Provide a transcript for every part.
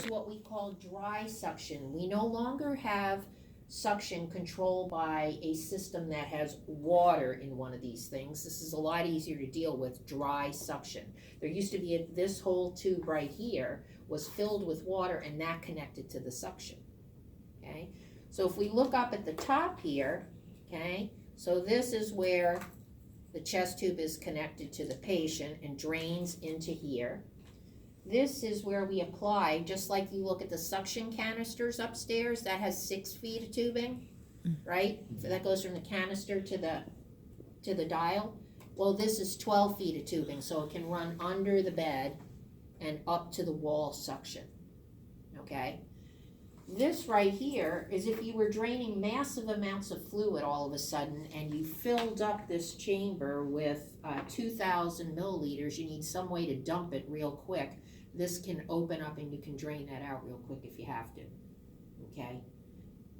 is what we call dry suction. We no longer have suction controlled by a system that has water in one of these things. This is a lot easier to deal with, dry suction. There used to be this whole tube right here was filled with water, and that connected to the suction, okay? So if we look up at the top here, okay, so this is where the chest tube is connected to the patient and drains into here. This is where we apply, just like you look at the suction canisters upstairs, that has 6 feet of tubing, right? So that goes from the canister to the dial. Well, this is 12 feet of tubing, so it can run under the bed and up to the wall suction, okay? This right here is if you were draining massive amounts of fluid all of a sudden and you filled up this chamber with 2,000 milliliters, you need some way to dump it real quick. This can open up and you can drain that out real quick if you have to, okay?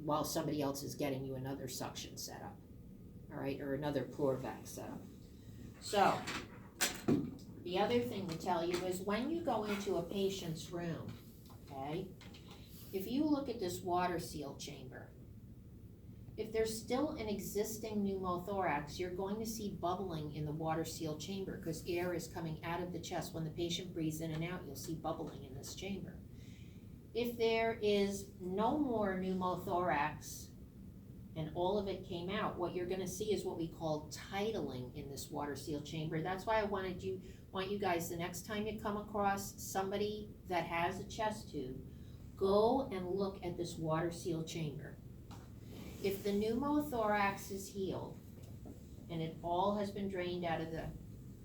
While somebody else is getting you another suction setup, all right, or another Plorvac setup. So, the other thing to tell you is when you go into a patient's room, okay, if you look at this water seal chamber, if there's still an existing pneumothorax, you're going to see bubbling in the water seal chamber because air is coming out of the chest. When the patient breathes in and out, you'll see bubbling in this chamber. If there is no more pneumothorax and all of it came out, what you're going to see is what we call titling in this water seal chamber. That's why I want you guys, the next time you come across somebody that has a chest tube, go and look at this water seal chamber. If the pneumothorax is healed and it all has been drained out of the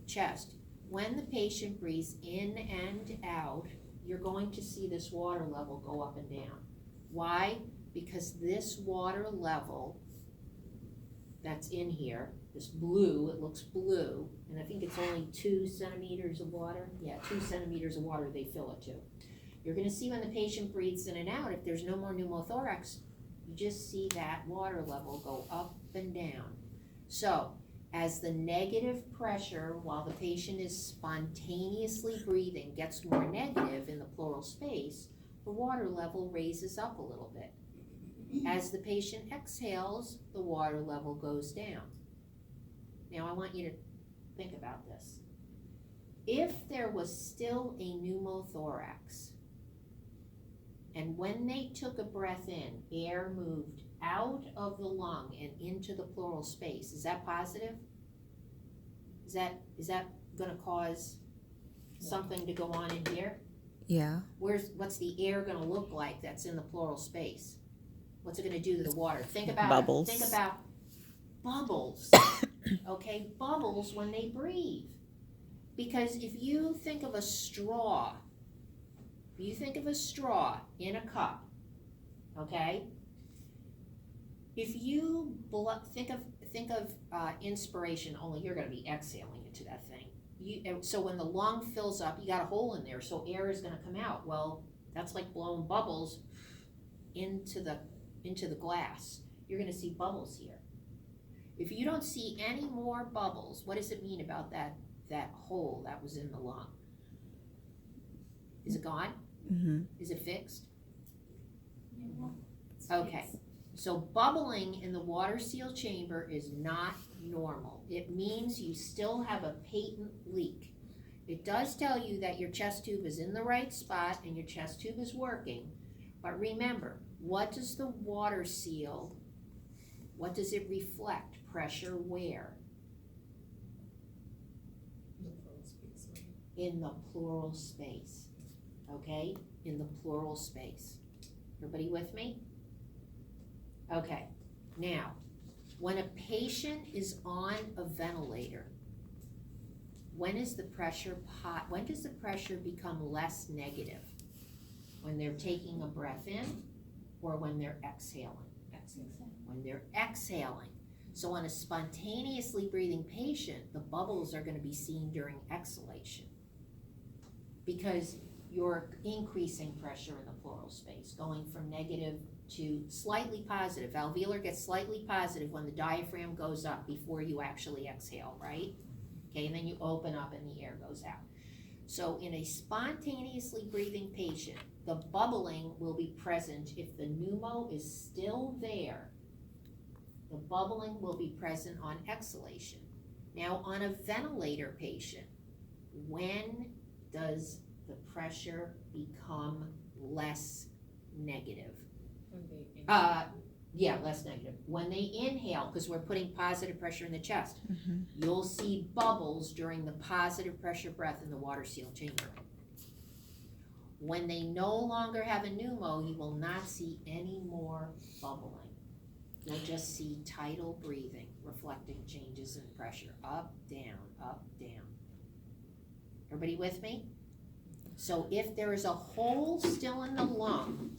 chest, when the patient breathes in and out, you're going to see this water level go up and down. Why? Because this water level that's in here, this blue, it looks blue, and I think it's only 2 centimeters of water. Yeah, 2 centimeters of water they fill it to. You're going to see when the patient breathes in and out, if there's no more pneumothorax, you just see that water level go up and down. So, as the negative pressure while the patient is spontaneously breathing gets more negative in the pleural space, the water level raises up a little bit. As the patient exhales, the water level goes down. Now I want you to think about this. If there was still a pneumothorax, and when they took a breath in, air moved out of the lung and into the pleural space, is that positive? Is that going to cause something to go on in here? Yeah. What's the air going to look like that's in the pleural space? What's it going to do to the water? Think about bubbles. Think about bubbles. Okay, bubbles when they breathe. Because if you think of a straw, in a cup, okay? If you think of inspiration, only you're going to be exhaling into that thing. So when the lung fills up, you got a hole in there, so air is going to come out. Well, that's like blowing bubbles into the glass. You're going to see bubbles here. If you don't see any more bubbles, what does it mean about that hole that was in the lung? Is it gone? Mm-hmm. Is it fixed? Okay. So bubbling in the water seal chamber is not normal. It means you still have a patent leak. It does tell you that your chest tube is in the right spot and your chest tube is working. But remember, what does the water seal, what does it reflect? Pressure where? In the pleural space. Okay? In the pleural space. Everybody with me? Okay. Now, when a patient is on a ventilator, when does the pressure become less negative? When they're taking a breath in or when they're exhaling? When they're exhaling. So on a spontaneously breathing patient, the bubbles are going to be seen during exhalation because you're increasing pressure in the pleural space, going from negative to slightly positive. Alveolar gets slightly positive when the diaphragm goes up before you actually exhale, right? Okay, and then you open up and the air goes out. So in a spontaneously breathing patient, the bubbling will be present if the pneumo is still there. The bubbling will be present on exhalation. Now, on a ventilator patient, when does the pressure become less negative? Less negative. When they inhale, because we're putting positive pressure in the chest, you'll see bubbles during the positive pressure breath in the water seal chamber. When they no longer have a pneumo, you will not see any more bubbling. You'll just see tidal breathing, reflecting changes in pressure, up, down, up, down. Everybody with me? So if there is a hole still in the lung,